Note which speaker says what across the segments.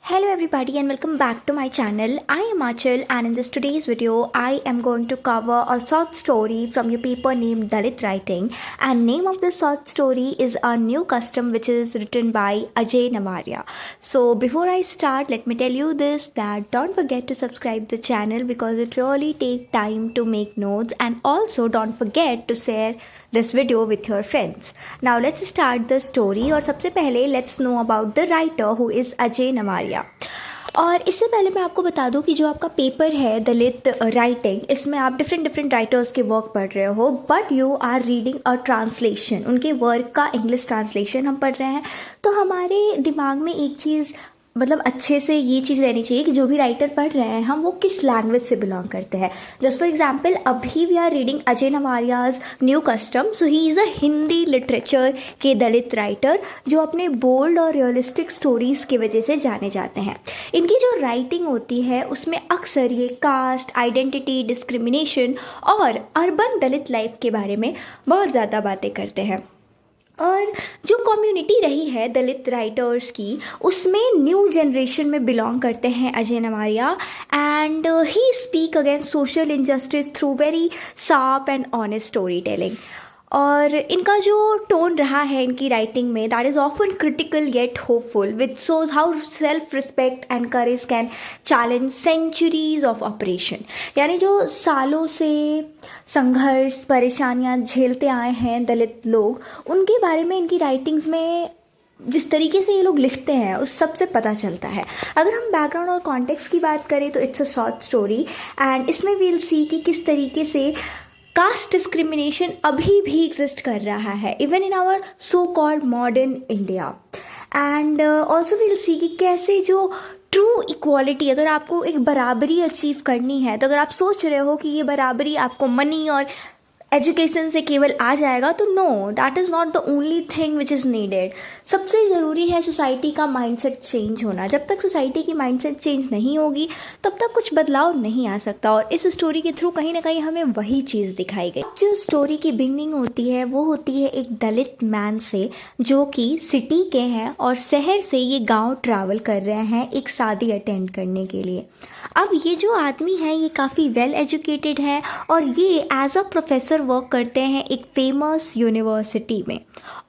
Speaker 1: Hello everybody and welcome back to my channel. I am Achal and in this today's video I am going to cover a short story from your paper named Dalit Writing, and name of this short story is A New Custom, which is written by Ajay Navaria. So before I start, let me tell you this, that don't forget to subscribe the channel because it really takes time to make notes, and also don't forget to share this video with your friends. Now let's start the story और सबसे पहले let's know about the writer who is Ajay Navaria. और इससे पहले मैं आपको बता दूं कि जो आपका पेपर है दलित राइटिंग, इसमें आप डिफरेंट राइटर्स के वर्क पढ़ रहे हो, but you are reading a translation, उनके वर्क का इंग्लिश ट्रांसलेशन हम पढ़ रहे हैं। तो हमारे दिमाग में एक चीज़ मतलब अच्छे से ये चीज़ रहनी चाहिए कि जो भी राइटर पढ़ रहे हैं हम वो किस लैंग्वेज से बिलोंग करते हैं। जस्ट फॉर एग्जाम्पल, अभी we are reading Ajay Navaria's new custom, so he is a Hindi literature के दलित राइटर जो अपने बोल्ड और रियलिस्टिक स्टोरीज़ की वजह से जाने जाते हैं। इनकी जो राइटिंग होती है उसमें अक्सर ये कास्ट, आइडेंटिटी, डिस्क्रिमिनेशन और अर्बन दलित लाइफ के बारे में बहुत ज़्यादा बातें करते हैं। और जो कम्युनिटी रही है दलित राइटर्स की, उसमें न्यू जनरेशन में बिलोंग करते हैं Ajay Navaria, and he speak against social injustice through very sharp and honest story telling. और इनका जो टोन रहा है इनकी राइटिंग में, that is often critical yet hopeful, which shows how self respect and courage can challenge centuries of oppression. यानी जो सालों से संघर्ष, परेशानियां झेलते आए हैं दलित लोग, उनके बारे में इनकी राइटिंग्स में जिस तरीके से ये लोग लिखते हैं उस सबसे पता चलता है। अगर हम बैकग्राउंड और कॉन्टेक्स्ट की बात करें तो it's a short story, and इसमें वील सी कि किस तरीके से कास्ट डिस्क्रिमिनेशन अभी भी एग्जिस्ट कर रहा है even in our so called modern India. And also we'll see कि कैसे जो ट्रू इक्वालिटी, अगर आपको एक बराबरी अचीव करनी है, तो अगर आप सोच रहे हो कि ये बराबरी आपको मनी और एजुकेशन से केवल आ जाएगा, तो no, that is not the only thing which is needed. सबसे ज़रूरी है सोसाइटी का माइंडसेट चेंज होना। जब तक सोसाइटी की माइंडसेट चेंज नहीं होगी तब तक कुछ बदलाव नहीं आ सकता, और इस स्टोरी के थ्रू कहीं ना कहीं हमें वही चीज़ दिखाई गई। जो स्टोरी की बिगनिंग होती है वो होती है एक दलित मैन से जो कि सिटी के हैं और शहर से ये गांव ट्रैवल कर रहे हैं एक शादी अटेंड करने के लिए। अब ये जो आदमी है ये काफ़ी वेल एजुकेटेड है और ये एज अ प्रोफेसर वर्क करते हैं एक फेमस यूनिवर्सिटी में,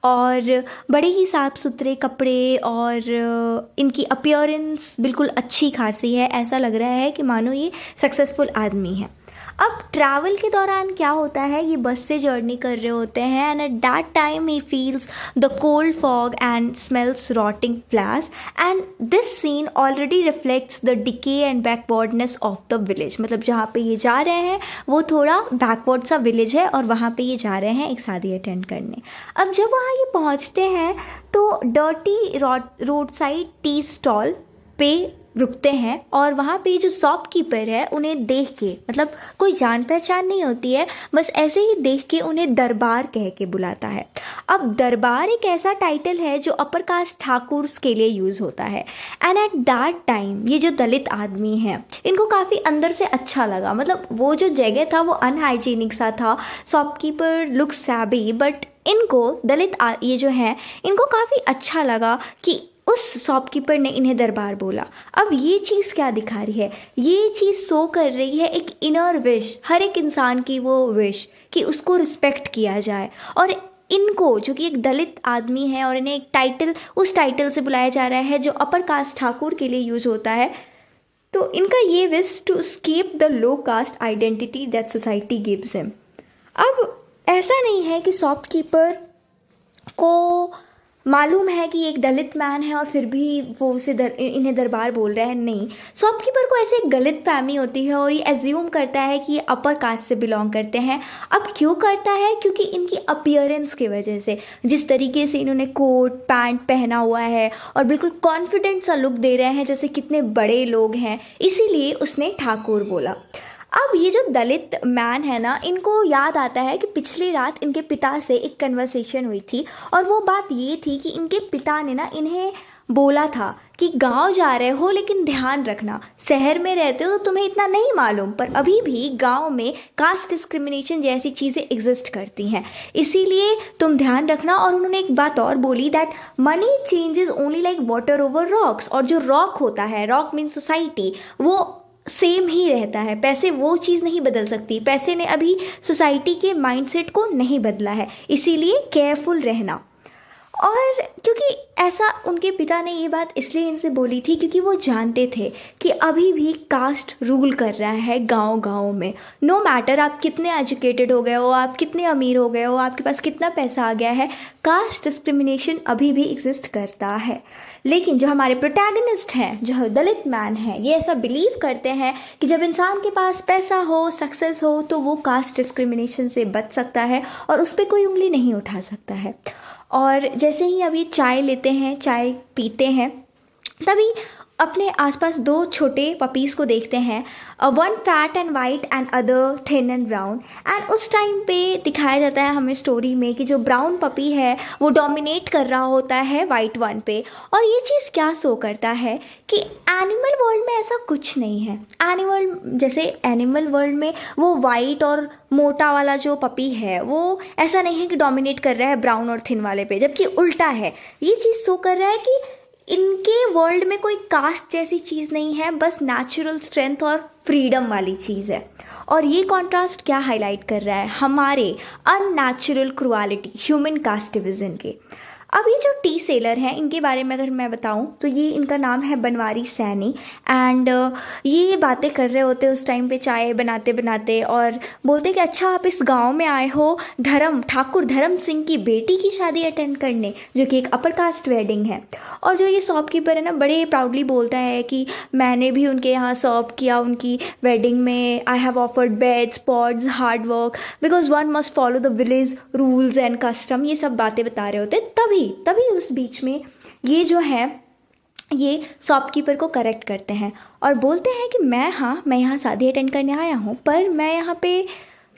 Speaker 1: और बड़े ही साफ सुथरे कपड़े और इनकी अपीयरेंस बिल्कुल अच्छी खासी है। ऐसा लग रहा है कि मानो ये सक्सेसफुल आदमी है। अब ट्रैवल के दौरान क्या होता है, ये बस से जर्नी कर रहे होते हैं, and at that time he feels the cold fog and smells rotting flowers, and this scene already reflects the decay and backwardness of the village. मतलब जहाँ पे ये जा रहे हैं वो थोड़ा बैकवर्ड सा विलेज है और वहाँ पे ये जा रहे हैं एक शादी अटेंड करने। अब जब वहाँ ये पहुँचते हैं तो dirty road side tea stall पे रुकते हैं, और वहाँ पे जो शॉपकीपर है उन्हें देख के, मतलब कोई जान पहचान नहीं होती है, बस ऐसे ही देख के उन्हें दरबार कह के बुलाता है। अब दरबार एक ऐसा टाइटल है जो अपर कास्ट ठाकुर के लिए यूज़ होता है, एंड एट दैट टाइम ये जो दलित आदमी हैं इनको काफ़ी अंदर से अच्छा लगा। मतलब वो जो जगह था वो अनहाइजीनिक सा था, शॉपकीपर लुक सैबी, बट इनको दलित ये जो हैं इनको काफ़ी अच्छा लगा कि उस शॉपकीपर ने इन्हें दरबार बोला। अब ये चीज़ क्या दिखा रही है, ये चीज़ शो कर रही है एक इनर विश, हर एक इंसान की वो विश कि उसको रिस्पेक्ट किया जाए। और इनको जो कि एक दलित आदमी है और इन्हें एक टाइटल, उस टाइटल से बुलाया जा रहा है जो अपर कास्ट ठाकुर के लिए यूज़ होता है, तो इनका ये wish to escape the low caste identity that society gives him. अब ऐसा नहीं है कि शॉपकीपर को मालूम है कि एक दलित मैन है और फिर भी वो उसे इन्हें दरबार बोल रहा है, नहीं। शॉपकीपर को ऐसे एक गलत फहमी होती है और ये एज्यूम करता है कि ये अपर कास्ट से बिलोंग करते हैं। अब क्यों करता है, क्योंकि इनकी अपीयरेंस की वजह से, जिस तरीके से इन्होंने कोट पैंट पहना हुआ है और बिल्कुल कॉन्फिडेंट सा लुक दे रहे हैं जैसे कितने बड़े लोग हैं, इसीलिए उसने ठाकुर बोला। अब ये जो दलित मैन है ना, इनको याद आता है कि पिछली रात इनके पिता से एक कन्वर्सेशन हुई थी, और वो बात ये थी कि इनके पिता ने ना इन्हें बोला था कि गांव जा रहे हो लेकिन ध्यान रखना, शहर में रहते हो तो तुम्हें इतना नहीं मालूम, पर अभी भी गांव में कास्ट डिस्क्रिमिनेशन जैसी चीज़ें एग्जिस्ट करती हैं, इसीलिए तुम ध्यान रखना। और उन्होंने एक बात और बोली that money changes only like water over rocks, और जो रॉक होता है, रॉक मीन सोसाइटी, वो सेम ही रहता है, पैसे वो चीज़ नहीं बदल सकती, पैसे ने अभी सोसाइटी के माइंडसेट को नहीं बदला है, इसीलिए केयरफुल रहना। और क्योंकि ऐसा उनके पिता ने ये बात इसलिए इनसे बोली थी क्योंकि वो जानते थे कि अभी भी कास्ट रूल कर रहा है गांव गांव में। नो मैटर आप कितने एजुकेटेड हो गए हो, आप कितने अमीर हो गए हो, आपके पास कितना पैसा आ गया है, कास्ट डिस्क्रिमिनेशन अभी भी एग्जिस्ट करता है। लेकिन जो हमारे प्रोटैगनिस्ट हैं, जो दलित मैन हैं, ये ऐसा बिलीव करते हैं कि जब इंसान के पास पैसा हो, सक्सेस हो, तो वो कास्ट डिस्क्रिमिनेशन से बच सकता है और उस पर कोई उंगली नहीं उठा सकता है। और जैसे ही अभी चाय लेते हैं, चाय पीते हैं, तभी अपने आसपास दो छोटे पपीज़ को देखते हैं, one fat and white and other thin and brown. And उस टाइम पे दिखाया जाता है हमें स्टोरी में कि जो ब्राउन पपी है वो डोमिनेट कर रहा होता है वाइट वन पे। और ये चीज़ क्या शो करता है कि एनिमल वर्ल्ड में ऐसा कुछ नहीं है। एनिमल वर्ल्ड में वो वाइट और मोटा वाला जो पपी है वो ऐसा नहीं है कि डोमिनेट कर रहा है ब्राउन और थिन वाले पे, जबकि उल्टा है। ये चीज़ शो कर रहा है कि इनके वर्ल्ड में कोई कास्ट जैसी चीज़ नहीं है, बस नेचुरल स्ट्रेंथ और फ्रीडम वाली चीज़ है। और ये कॉन्ट्रास्ट क्या हाईलाइट कर रहा है? हमारे अननेचुरल क्रुएलिटी, ह्यूमन कास्टिविज़न के। अब ये जो टी सेलर हैं, इनके बारे में अगर मैं बताऊं तो ये इनका नाम है बनवारी सैनी। एंड ये बातें कर रहे होते उस टाइम पे चाय बनाते बनाते, और बोलते कि अच्छा आप इस गांव में आए हो ठाकुर धर्म सिंह की बेटी की शादी अटेंड करने, जो कि एक अपर कास्ट वेडिंग है। और जो ये शॉपकीपर है ना, बड़े प्राउडली बोलता है कि मैंने भी उनके यहाँ सर्व किया उनकी वेडिंग में, I have offered beds, pots, hard work, because one must follow the village rules and custom. ये सब बातें बता रहे होते। तभी उस बीच में ये जो है ये शॉपकीपर को करेक्ट करते हैं और बोलते हैं कि मैं यहाँ शादी अटेंड करने आया हूँ, पर मैं यहाँ पे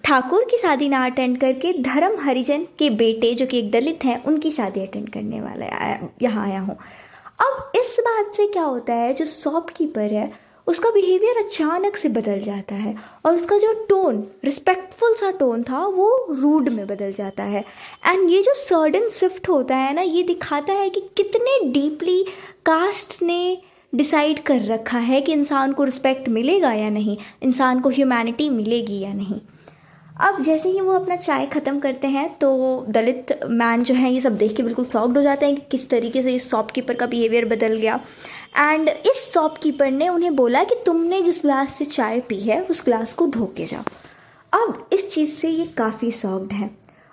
Speaker 1: ठाकुर की शादी ना अटेंड करके धर्म हरिजन के बेटे, जो कि एक दलित हैं, उनकी शादी अटेंड करने यहाँ आया हूँ। अब इस बात से क्या होता है, जो शॉपकीपर है उसका बिहेवियर अचानक से बदल जाता है और उसका जो टोन, रिस्पेक्टफुल सा टोन था, वो रूड में बदल जाता है। एंड ये जो सडन शिफ्ट होता है ना, ये दिखाता है कि कितने डीपली कास्ट ने डिसाइड कर रखा है कि इंसान को रिस्पेक्ट मिलेगा या नहीं, इंसान को ह्यूमैनिटी मिलेगी या नहीं। अब जैसे ही वो अपना चाय ख़त्म करते हैं तो दलित मैन जो है ये सब देख के बिल्कुल शॉक्ड हो जाते हैं कि किस तरीके से इस शॉपकीपर का बिहेवियर बदल गया। एंड इस शॉपकीपर ने उन्हें बोला कि तुमने जिस ग्लास से चाय पी है उस ग्लास को धो के जाओ। अब इस चीज़ से ये काफ़ी शॉक्ड है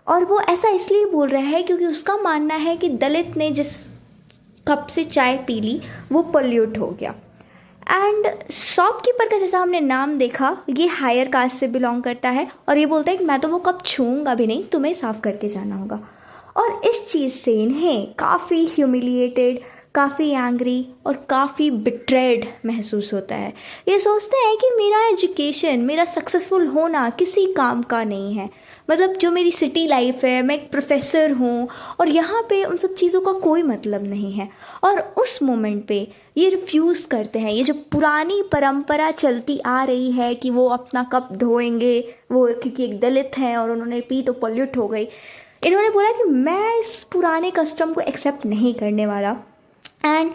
Speaker 1: और वो ऐसा इसलिए बोल रहा है क्योंकि उसका मानना है कि दलित ने जिस कप से चाय पी ली वो पोल्यूट हो गया। एंड शॉपकीपर का जैसा हमने नाम देखा, ये हायर कास्ट से बिलोंग करता है और ये बोलता है कि मैं तो वो कप छूऊंगा भी नहीं, तुम्हें साफ़ करके जाना होगा। और इस चीज़ से इन्हें काफ़ी ह्यूमिलिएटेड, काफ़ी एंग्री और काफ़ी बिट्रेड महसूस होता है। ये सोचते हैं कि मेरा एजुकेशन, मेरा सक्सेसफुल होना किसी काम का नहीं है, मतलब जो मेरी सिटी लाइफ है, मैं एक प्रोफेसर हूँ और यहाँ पे उन सब चीज़ों का कोई मतलब नहीं है। और उस मोमेंट पे ये रिफ्यूज़ करते हैं। ये जो पुरानी परंपरा चलती आ रही है कि वो अपना कप धोएंगे, वो क्योंकि एक दलित हैं और उन्होंने पी तो पोल्यूट हो गई, इन्होंने बोला कि मैं इस पुराने कस्टम को एक्सेप्ट नहीं करने वाला। एंड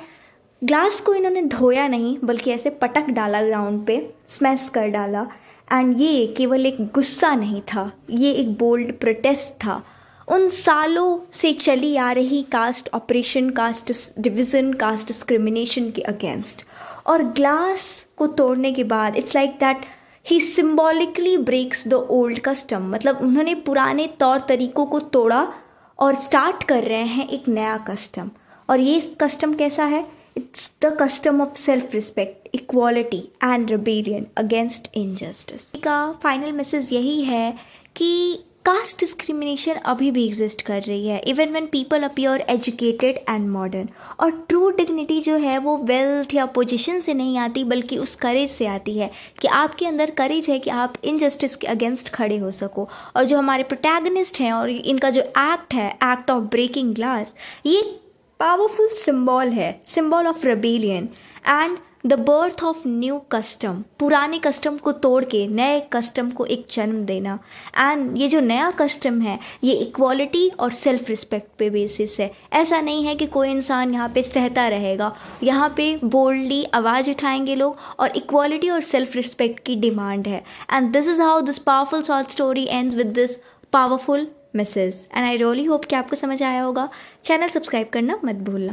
Speaker 1: ग्लास को इन्होंने धोया नहीं बल्कि ऐसे पटक डाला ग्राउंड पे, स्मैश कर डाला। एंड ये केवल एक गुस्सा नहीं था, ये एक बोल्ड प्रोटेस्ट था उन सालों से चली आ रही caste oppression, caste division, caste discrimination के अगेंस्ट। और ग्लास को तोड़ने के बाद it's like that he symbolically breaks the old custom, मतलब उन्होंने पुराने तौर तरीक़ों को तोड़ा और स्टार्ट कर रहे हैं एक नया कस्टम। और ये कस्टम कैसा है? It's the custom of self respect, equality and rebellion against injustice. का फाइनल मैसेज यही है कि कास्ट डिस्क्रिमिनेशन अभी भी एग्जिस्ट कर रही है, even when people appear educated and modern. और ट्रू डिग्निटी जो है वो वेल्थ या पोजीशन से नहीं आती बल्कि उस करेज से आती है कि आपके अंदर करेज है कि आप इनजस्टिस के अगेंस्ट खड़े हो सको। और जो हमारे प्रोटैगनिस्ट हैं और इनका जो एक्ट है, एक्ट ऑफ ब्रेकिंग ग्लास, ये पावरफुल सिंबल है, symbol of rebellion and the birth of new custom, पुराने कस्टम को तोड़ के नए कस्टम को एक जन्म देना। एंड ये जो नया कस्टम है ये इक्वालिटी और सेल्फ रिस्पेक्ट पे बेसिस है। ऐसा नहीं है कि कोई इंसान यहाँ पे सहता रहेगा, यहाँ पे बोल्डली आवाज़ उठाएंगे लोग और इक्वालिटी और सेल्फ रिस्पेक्ट की डिमांड है। And this is how this powerful short story ends with this powerful message. And I really hope कि आपको समझ आया होगा। चैनल सब्सक्राइब करना मत भूलना।